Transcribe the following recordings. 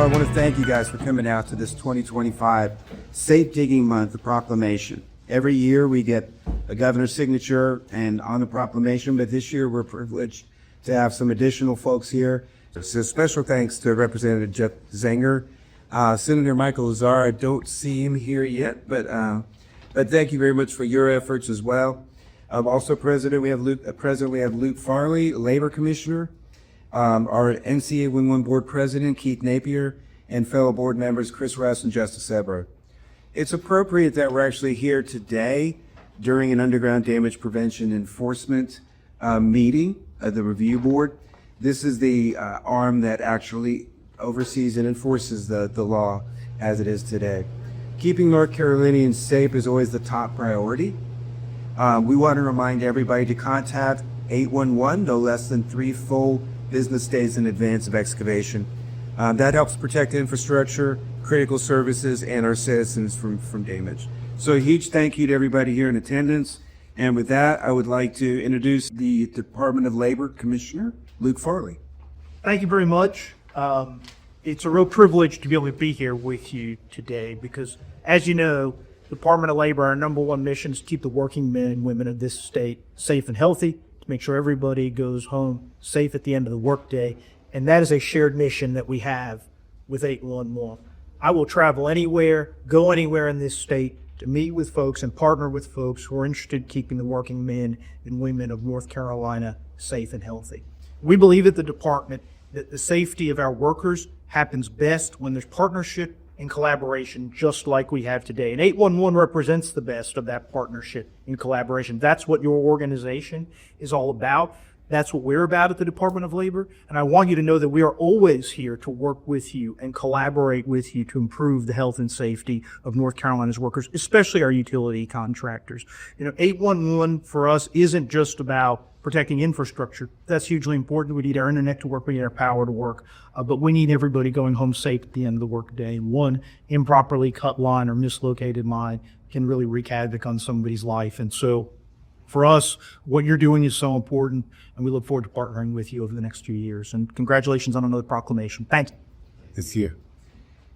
I want to thank you guys for coming out to this 2025 Safe Digging Month, the Proclamation. Every year we get a governor's signature and on the proclamation, but this year we're privileged to have some additional folks here. So special thanks to Representative Jeff Zenger. Senator Michael Lazar, I don't see him here yet, but thank you very much for your efforts as well. Also we have Luke Farley, Labor Commissioner, our NCA 11 Board President, Keith Napier, and fellow board members, Chris Russ and Justice Ebro. It's appropriate that we're actually here today during an underground damage prevention enforcement meeting of the review board. This is the arm that actually oversees and enforces the law as it is today. Keeping North Carolinians safe is always the top priority. We want to remind everybody to contact 811 no less than 3 full business days in advance of excavation. That helps protect infrastructure, critical services, and our citizens from damage. So a huge thank you to everybody here in attendance. And with that, I would like to introduce the Department of Labor Commissioner, Luke Farley. Thank you very much. It's a real privilege to be able to be here with you today because, as you know, Department of Labor, our #1 mission is to keep the working men and women of this state safe and healthy, to make sure everybody goes home safe at the end of the workday. And that is a shared mission that we have with 811. I will travel anywhere, go anywhere in this state to meet with folks and partner with folks who are interested in keeping the working men and women of North Carolina safe and healthy. We believe at the department that the safety of our workers happens best when there's partnership and collaboration just like we have today. And 811 represents the best of that partnership and collaboration. That's what your organization is all about. That's what we're about at the Department of Labor. And I want you to know that we are always here to work with you and collaborate with you to improve the health and safety of North Carolina's workers, especially our utility contractors. 811 for us isn't just about protecting infrastructure. That's hugely important. We need our internet to work, we need our power to work, but we need everybody going home safe at the end of the workday. One improperly cut line or mislocated line can really wreak havoc on somebody's life. And so for us, what you're doing is so important, and we look forward to partnering with you over the next few years. And congratulations on another proclamation. Thanks. This year.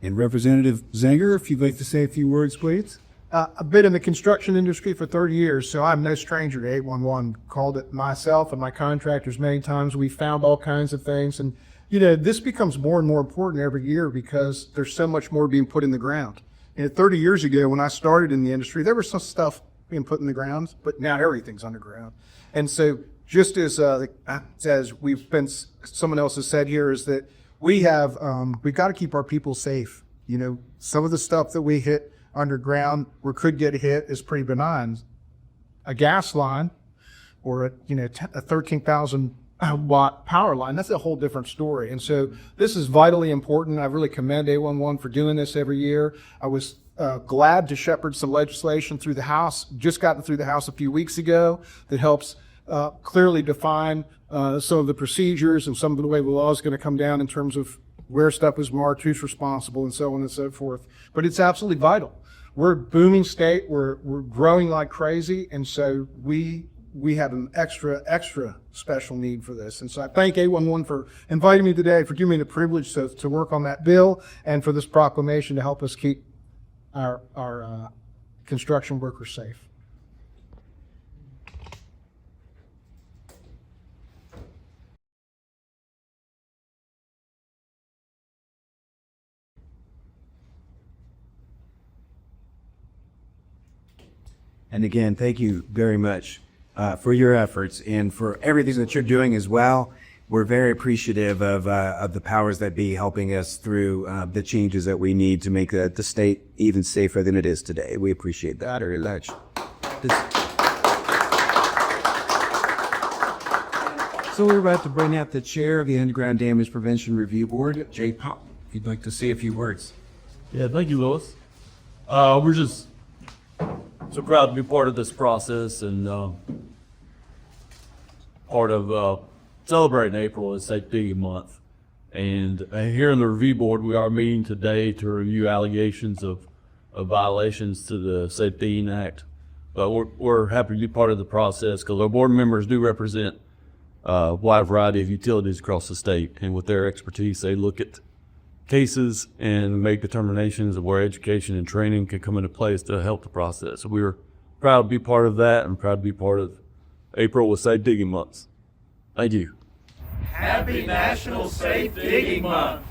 And Representative Zenger, if you'd like to say a few words, please. I've been in the construction industry for 30 years, so I'm no stranger to 811. Called it myself and my contractors many times. We found all kinds of things. And, this becomes more and more important every year because there's so much more being put in the ground. 30 years ago, when I started in the industry, there was some stuff being put in the ground, but now everything's underground. And so just as someone else has said here, is that we've got to keep our people safe. Some of the stuff that we hit underground or could get hit is pretty benign. A gas line or a 13,000 watt power line, that's a whole different story. And so this is vitally important. I really commend 811 for doing this every year. I was glad to shepherd some legislation through the House, just gotten through the House a few weeks ago, that helps clearly define some of the procedures and some of the way the law is going to come down in terms of where stuff is marked, who's responsible, and so on and so forth. But it's absolutely vital. We're a booming state. We're growing like crazy, and so we have an extra special need for this. And so I thank 811 for inviting me today, for giving me the privilege to work on that bill, and for this proclamation to help us keep our construction workers safe. And again, thank you very much for your efforts and for everything that you're doing as well. We're very appreciative of the powers that be helping us through the changes that we need to make the state even safer than it is today. We appreciate that very much. So we're about to bring out the chair of the Underground Damage Prevention Review Board, Jay Pop. If you'd like to say a few words. Yeah, thank you, Louis. We're just so proud to be part of this process and part of celebrating April is Safe Digging Month. And here in the review board, we are meeting today to review allegations of violations to the Safe Digging Act. But we're happy to be part of the process because our board members do represent a wide variety of utilities across the state. And with their expertise, they look at cases and make determinations of where education and training can come into place to help the process. So we're proud to be part of that and proud to be part of April with Safe Digging Months. Thank you. Happy National Safe Digging Month.